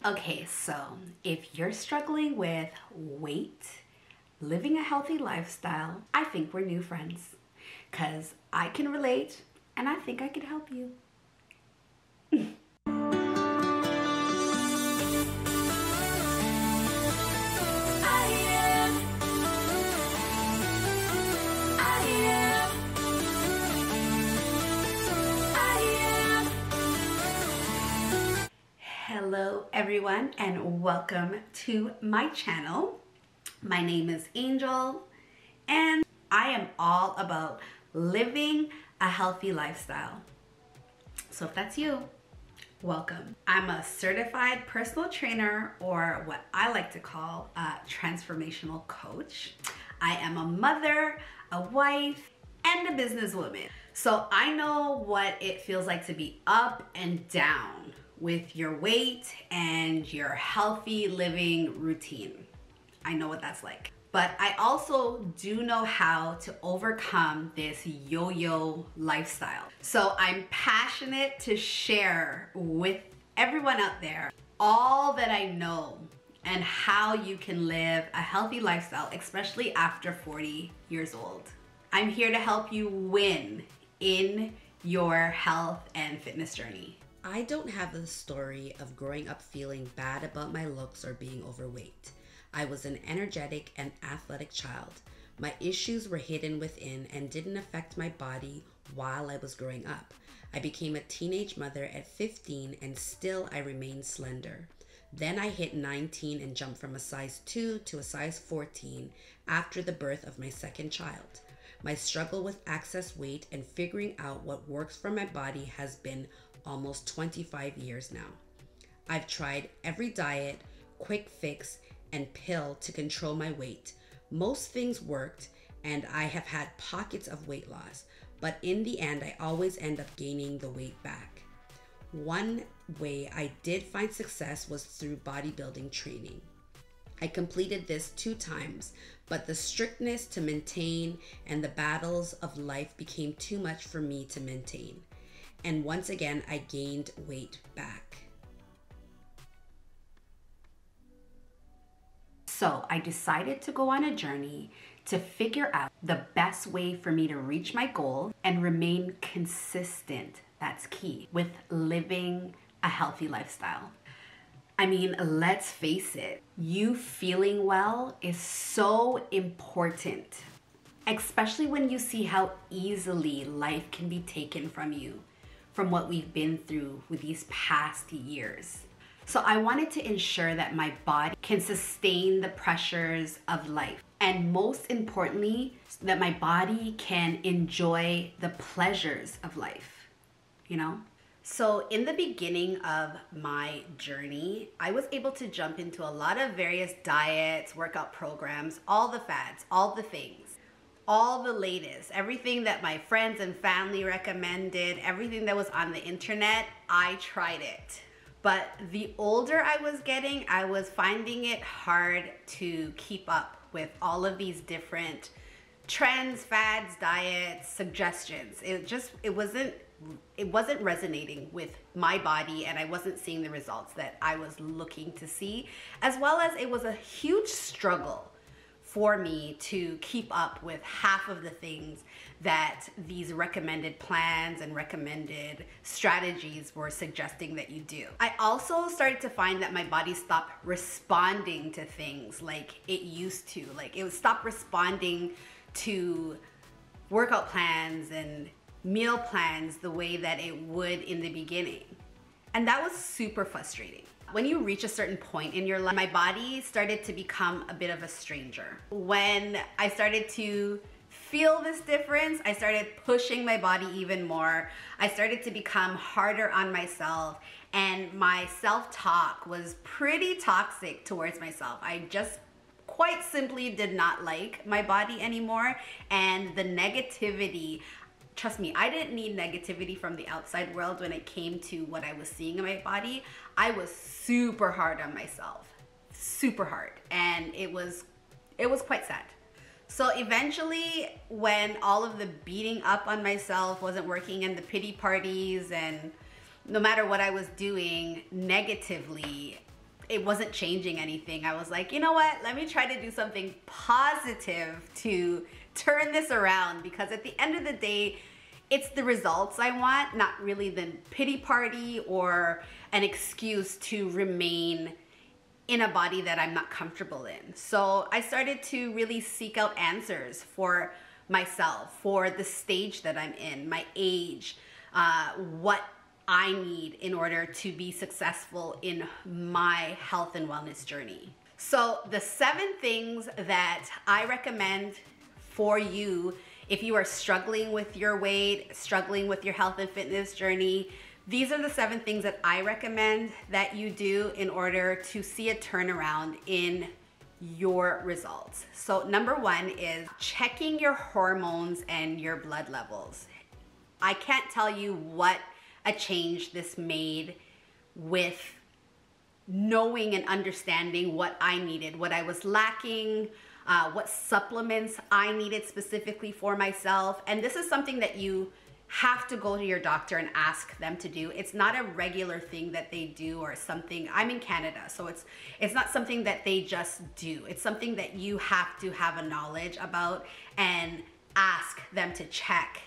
Okay, so if you're struggling with weight, living a healthy lifestyle, I think we're new friends because I can relate and I think I could help you. Hello everyone and welcome to my channel. My name is Angel and I am all about living a healthy lifestyle. So if that's you, welcome. I'm a certified personal trainer, or what I like to call a transformational coach. I am a mother, a wife, and a businesswoman. So I know what it feels like to be up and down with your weight and your healthy living routine. I know what that's like. But I also do know how to overcome this yo-yo lifestyle. So I'm passionate to share with everyone out there all that I know and how you can live a healthy lifestyle, especially after 40 years old. I'm here to help you win in your health and fitness journey. I don't have the story of growing up feeling bad about my looks or being overweight. I was an energetic and athletic child. My issues were hidden within and didn't affect my body while I was growing up. I became a teenage mother at 15 and still I remained slender. Then I hit 19 and jumped from a size 2 to a size 14 after the birth of my second child. My struggle with excess weight and figuring out what works for my body has been almost 25 years now. I've tried every diet, quick fix, and pill to control my weight. Most things worked and I have had pockets of weight loss, but in the end, I always end up gaining the weight back. One way I did find success was through bodybuilding training. I completed this 2 times, but the strictness to maintain and the battles of life became too much for me to maintain. And once again, I gained weight back. So I decided to go on a journey to figure out the best way for me to reach my goal and remain consistent. That's key with living a healthy lifestyle. I mean, let's face it, you feeling well is so important, especially when you see how easily life can be taken from you from what we've been through with these past years. So I wanted to ensure that my body can sustain the pressures of life. And most importantly, that my body can enjoy the pleasures of life, you know? So in the beginning of my journey, I was able to jump into a lot of various diets, workout programs, all the fads, all the things, all the latest, everything that my friends and family recommended, everything that was on the internet, I tried it. But the older I was getting, I was finding it hard to keep up with all of these different trends, fads, diets, suggestions. It wasn't resonating with my body, and I wasn't seeing the results that I was looking to see, as well as it was a huge struggle for me to keep up with half of the things that these recommended plans and recommended strategies were suggesting that you do. I also started to find that my body stopped responding to things like it used to. Like it would stop responding to workout plans and meal plans the way that it would in the beginning. And that was super frustrating. When you reach a certain point in your life, my body started to become a bit of a stranger. When I started to feel this difference, I started pushing my body even more. I started to become harder on myself, and my self-talk was pretty toxic towards myself. I just quite simply did not like my body anymore, and the negativity, trust me, I didn't need negativity from the outside world when it came to what I was seeing in my body. I was super hard on myself, super hard, and it was quite sad. So eventually, when all of the beating up on myself wasn't working and the pity parties, and no matter what I was doing negatively, it wasn't changing anything. I was like, you know what? Let me try to do something positive to turn this around, because at the end of the day, it's the results I want, not really the pity party or an excuse to remain in a body that I'm not comfortable in. So I started to really seek out answers for myself, for the stage that I'm in, my age, what I need in order to be successful in my health and wellness journey. So the 7 things that I recommend for you if you are struggling with your weight, struggling with your health and fitness journey, these are the 7 things that I recommend that you do in order to see a turnaround in your results. So number 1 is checking your hormones and your blood levels. I can't tell you what a change this made with knowing and understanding what I needed, what I was lacking, what supplements I needed specifically for myself. And this is something that you have to go to your doctor and ask them to do. It's not a regular thing that they do or something. I'm in Canada, so it's not something that they just do. It's something that you have to have a knowledge about and ask them to check.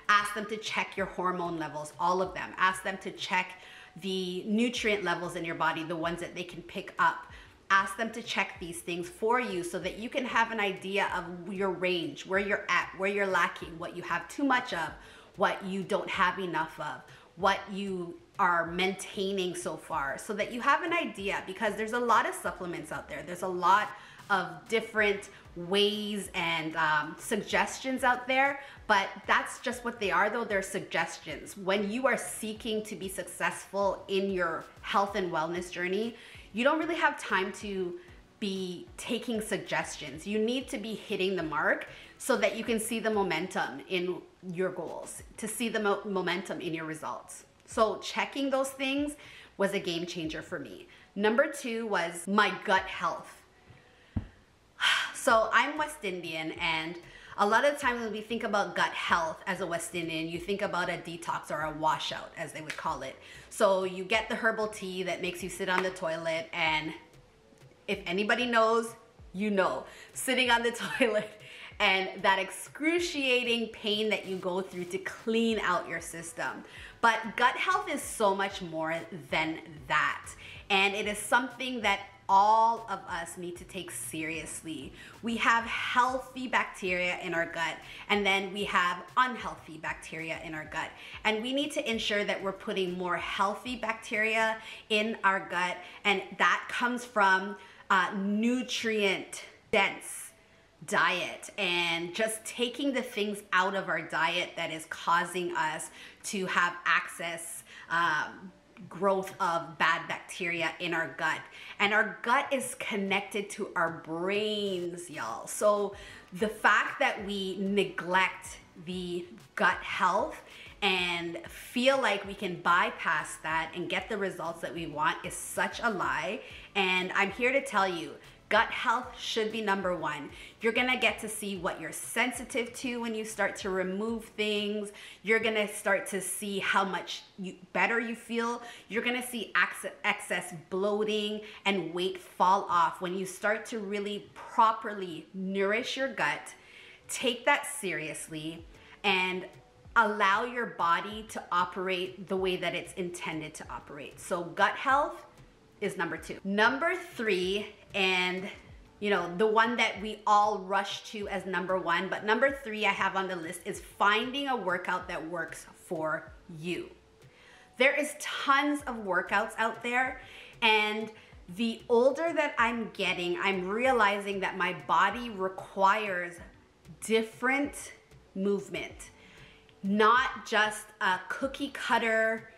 Ask them to check your hormone levels, all of them. Ask them to check the nutrient levels in your body, the ones that they can pick up. Ask them to check these things for you so that you can have an idea of your range, where you're at, where you're lacking, what you have too much of, what you don't have enough of, what you are maintaining so far, so that you have an idea, because there's a lot of supplements out there. There's a lot of different ways and suggestions out there, but that's just what they are, though. They're suggestions. When you are seeking to be successful in your health and wellness journey, you don't really have time to be taking suggestions. You need to be hitting the mark so that you can see the momentum in your goals, to see the momentum in your results. So checking those things was a game changer for me. Number 2 was my gut health. So I'm West Indian, and a lot of the time when we think about gut health as a West Indian, you think about a detox or a washout, as they would call it. So you get the herbal tea that makes you sit on the toilet, and if anybody knows, you know, sitting on the toilet and that excruciating pain that you go through to clean out your system. But gut health is so much more than that. And it is something that all of us need to take seriously. We have healthy bacteria in our gut, and then we have unhealthy bacteria in our gut. And we need to ensure that we're putting more healthy bacteria in our gut, and that comes from nutrient dense diet and just taking the things out of our diet that is causing us to have access growth of bad bacteria in our gut. And our gut is connected to our brains, y'all. So the fact that we neglect the gut health and feel like we can bypass that and get the results that we want is such a lie. And I'm here to tell you, gut health should be number 1. You're gonna get to see what you're sensitive to when you start to remove things. You're gonna start to see how much better you feel. You're gonna see excess bloating and weight fall off when you start to really properly nourish your gut, take that seriously, and allow your body to operate the way that it's intended to operate. So gut health is number 2. Number 3, and you know, the one that we all rush to as number 1, but number 3 I have on the list is finding a workout that works for you. There is tons of workouts out there, and the older that I'm getting, I'm realizing that my body requires different movement, not just a cookie cutter,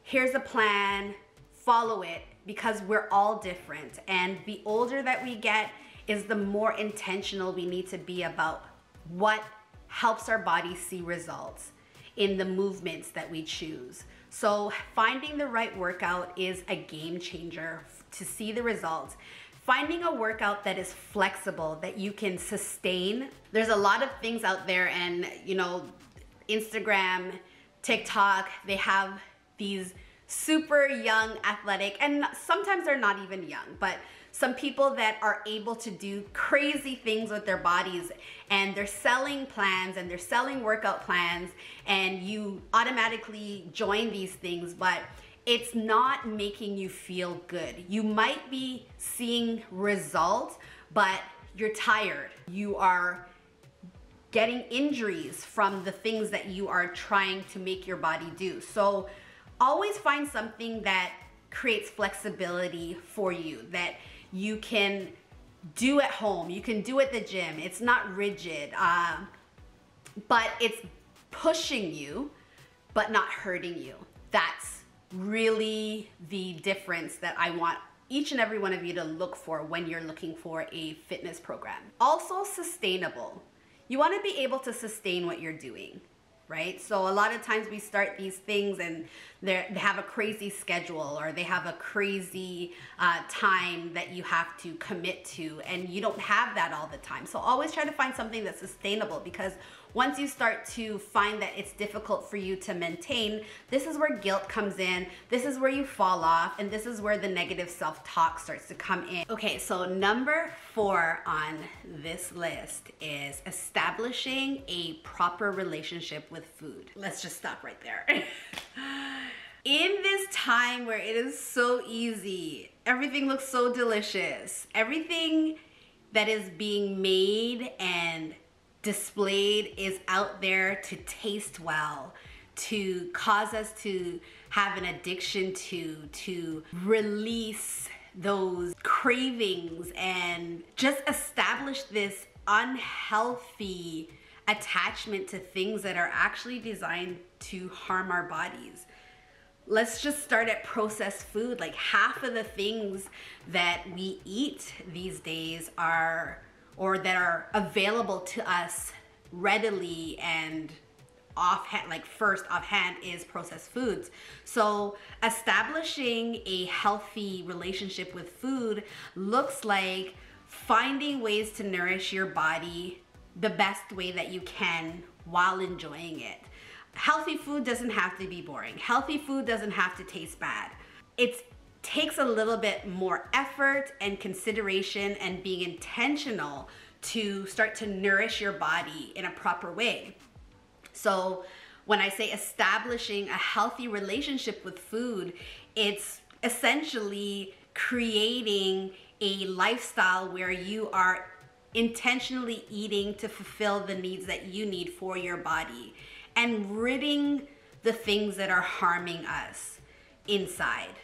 here's a plan, follow it, because we're all different. And the older that we get is the more intentional we need to be about what helps our body see results in the movements that we choose. So finding the right workout is a game changer to see the results. Finding a workout that is flexible, that you can sustain. There's a lot of things out there, and you know, Instagram, TikTok, they have these super young, athletic, and sometimes they're not even young, but some people that are able to do crazy things with their bodies, and they're selling plans and they're selling workout plans, and you automatically join these things, but it's not making you feel good. You might be seeing results, but you're tired. You are getting injuries from the things that you are trying to make your body do. So always find something that creates flexibility for you, that you can do at home, you can do at the gym. It's not rigid, but it's pushing you, but not hurting you. That's really the difference that I want each and every one of you to look for when you're looking for a fitness program. Also sustainable. You want to be able to sustain what you're doing, right? So a lot of times we start these things and they have a crazy schedule, or they have a crazy time that you have to commit to, and you don't have that all the time. So always try to find something that's sustainable, because once you start to find that it's difficult for you to maintain, this is where guilt comes in, this is where you fall off, and this is where the negative self-talk starts to come in. Okay, so number 4 on this list is establishing a proper relationship with food. Let's just stop right there. In this time where it is so easy, everything looks so delicious, everything that is being made and displayed is out there to taste well, to cause us to have an addiction to release those cravings and just establish this unhealthy attachment to things that are actually designed to harm our bodies. Let's just start at processed food. Like half of the things that we eat these days are, or that are available to us readily and offhand, like first offhand, is processed foods. So establishing a healthy relationship with food looks like finding ways to nourish your body the best way that you can while enjoying it. Healthy food doesn't have to be boring. Healthy food doesn't have to taste bad. It takes a little bit more effort and consideration and being intentional to start to nourish your body in a proper way. So when I say establishing a healthy relationship with food, it's essentially creating a lifestyle where you are intentionally eating to fulfill the needs that you need for your body, and ridding the things that are harming us inside.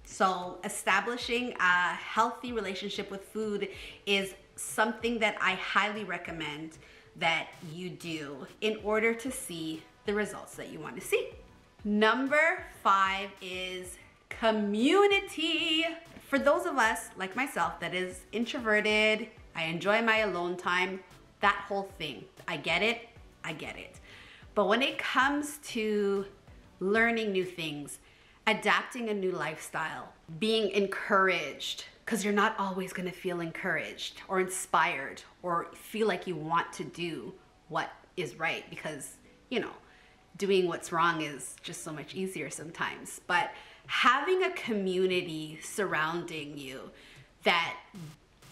So establishing a healthy relationship with food is something that I highly recommend that you do in order to see the results that you want to see. Number 5 is community. For those of us like myself that is introverted, I enjoy my alone time, that whole thing, I get it. But when it comes to learning new things, adapting a new lifestyle, being encouraged, because you're not always going to feel encouraged or inspired or feel like you want to do what is right, because, you know, doing what's wrong is just so much easier sometimes. But having a community surrounding you that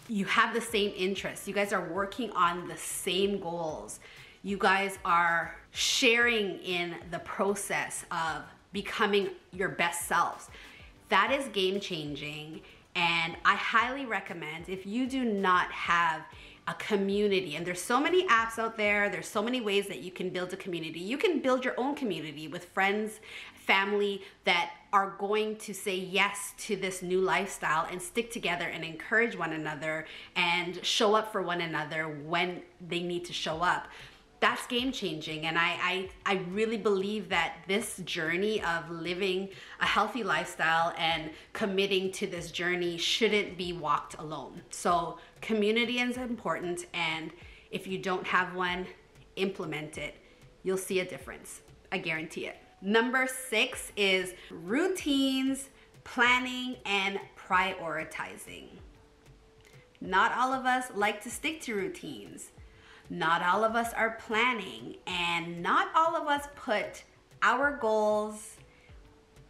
you have the same interests, you guys are working on the same goals, you guys are sharing in the process of becoming your best selves, that is game changing. And I highly recommend, if you do not have a community, and there's so many apps out there, there's so many ways that you can build a community. You can build your own community with friends, family that are going to say yes to this new lifestyle and stick together and encourage one another and show up for one another when they need to show up. That's game changing. And I really believe that this journey of living a healthy lifestyle and committing to this journey shouldn't be walked alone. So community is important, and if you don't have one, implement it. You'll see a difference. I guarantee it. Number 6 is routines, planning, and prioritizing. Not all of us like to stick to routines. Not all of us are planning, and not all of us put our goals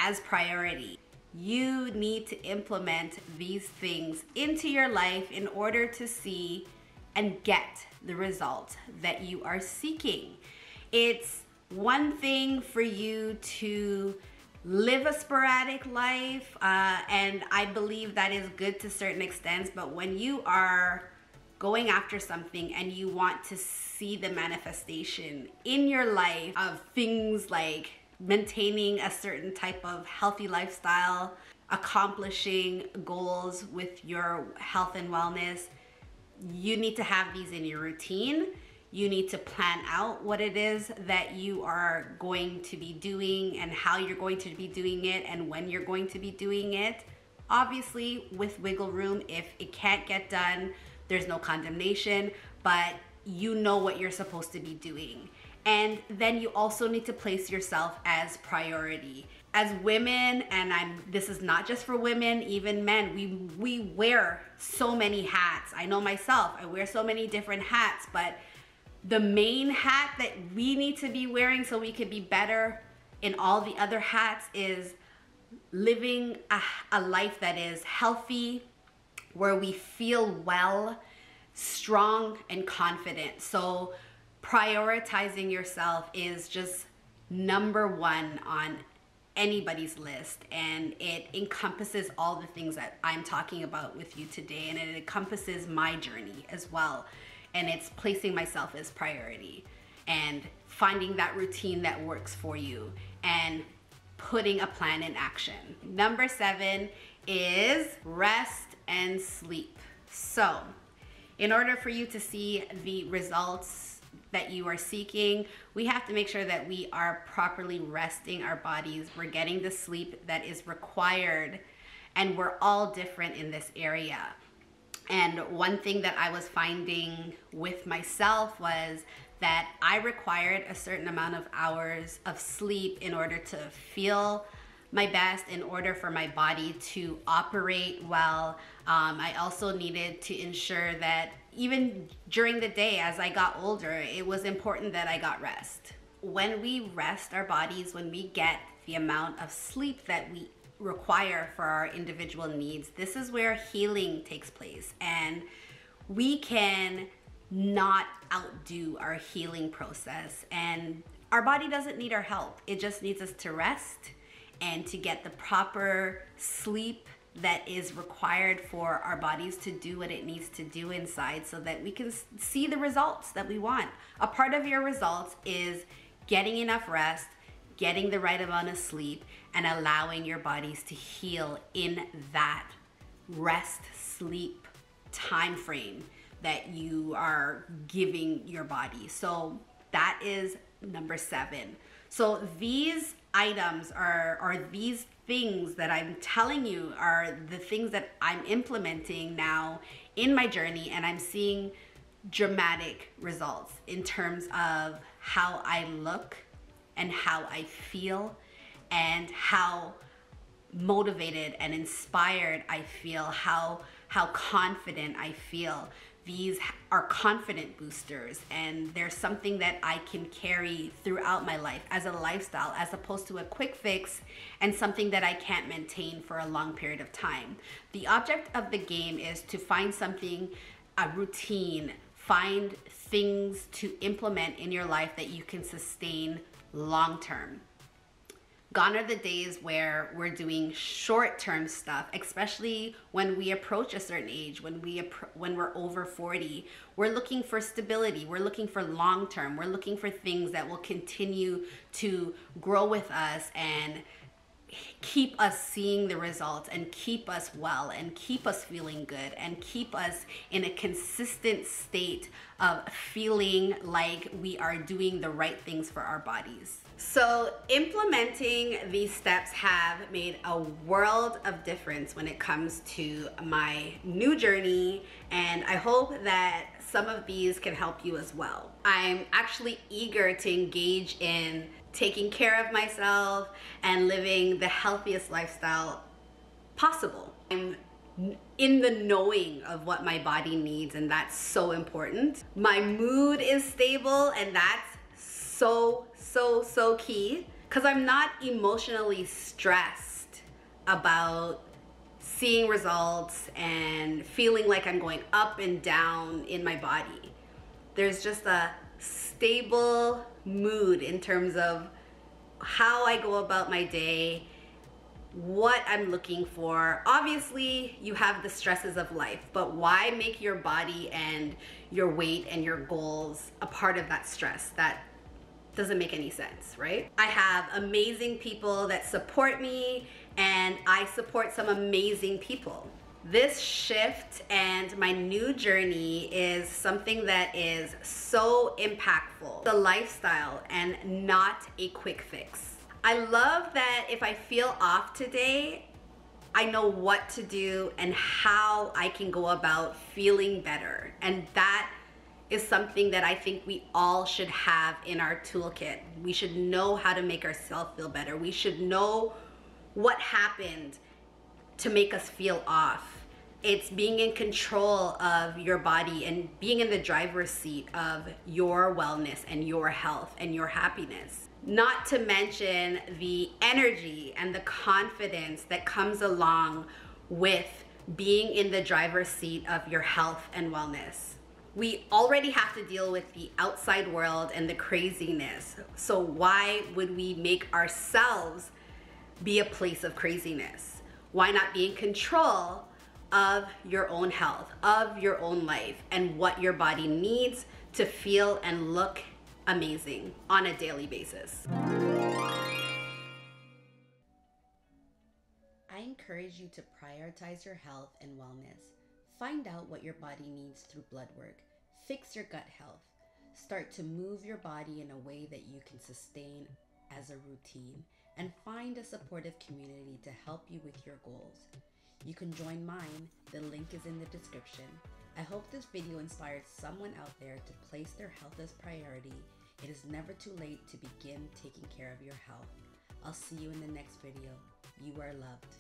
as priority. You need to implement these things into your life in order to see and get the result that you are seeking. It's one thing for you to live a sporadic life, and I believe that is good to certain extents, but when you are going after something and you want to see the manifestation in your life of things like maintaining a certain type of healthy lifestyle, accomplishing goals with your health and wellness, you need to have these in your routine. You need to plan out what it is that you are going to be doing and how you're going to be doing it and when you're going to be doing it. Obviously, with wiggle room, if it can't get done, there's no condemnation, but you know what you're supposed to be doing. And then you also need to place yourself as priority. As women, and this is not just for women, even men, we wear so many hats. I know myself, I wear so many different hats, but the main hat that we need to be wearing so we can be better in all the other hats is living a life that is healthy, where we feel well, strong, and confident. So prioritizing yourself is just number one on anybody's list, and it encompasses all the things that I'm talking about with you today, and it encompasses my journey as well. And it's placing myself as priority and finding that routine that works for you and putting a plan in action. Number 7 is rest and sleep. So in order for you to see the results that you are seeking, we have to make sure that we are properly resting our bodies. We're getting the sleep that is required, and we're all different in this area. And one thing that I was finding with myself was that I required a certain amount of hours of sleep in order to feel my best, in order for my body to operate well. I also needed to ensure that even during the day as I got older, it was important that I got rest. When we rest our bodies, when we get the amount of sleep that we require for our individual needs, this is where healing takes place, and we can not outdo our healing process. And our body doesn't need our help, it just needs us to rest and to get the proper sleep that is required for our bodies to do what it needs to do inside, so that we can see the results that we want. A part of your results is getting enough rest, getting the right amount of sleep, and allowing your bodies to heal in that rest sleep time frame that you are giving your body. So that is number 7. So these items are these things that I'm telling you are the things that I'm implementing now in my journey, and I'm seeing dramatic results in terms of how I look and how I feel and how motivated and inspired I feel, how confident I feel. These are confident boosters, and they're something that I can carry throughout my life as a lifestyle, as opposed to a quick fix and something that I can't maintain for a long period of time. The object of the game is to find something, a routine, find things to implement in your life that you can sustain long term. Gone are the days where we're doing short-term stuff, especially when we approach a certain age, when we're over 40. We're looking for stability, we're looking for long-term, we're looking for things that will continue to grow with us and keep us seeing the results and keep us well and keep us feeling good and keep us in a consistent state of feeling like we are doing the right things for our bodies. So implementing these steps have made a world of difference when it comes to my new journey, and I hope that some of these can help you as well. I'm actually eager to engage in taking care of myself and living the healthiest lifestyle possible. I'm in the knowing of what my body needs, and that's so important. My mood is stable, and that's so key. because I'm not emotionally stressed about seeing results and feeling like I'm going up and down in my body. There's just a stable mood in terms of how I go about my day, what I'm looking for. Obviously, you have the stresses of life, but why make your body and your weight and your goals a part of that stress? That doesn't make any sense, right? I have amazing people that support me, and I support some amazing people. This shift and my new journey is something that is so impactful. The lifestyle and not a quick fix. I love that if I feel off today, I know what to do and how I can go about feeling better. And that is something that I think we all should have in our toolkit. We should know how to make ourselves feel better. We should know what happened to make us feel off. It's being in control of your body and being in the driver's seat of your wellness and your health and your happiness. Not to mention the energy and the confidence that comes along with being in the driver's seat of your health and wellness. We already have to deal with the outside world and the craziness. So why would we make ourselves be a place of craziness? Why not be in control of your own health, of your own life, and what your body needs to feel and look amazing on a daily basis? I encourage you to prioritize your health and wellness. Find out what your body needs through blood work. Fix your gut health. Start to move your body in a way that you can sustain as a routine, and find a supportive community to help you with your goals. You can join mine. The link is in the description. I hope this video inspired someone out there to place their health as priority. It is never too late to begin taking care of your health. I'll see you in the next video. You are loved.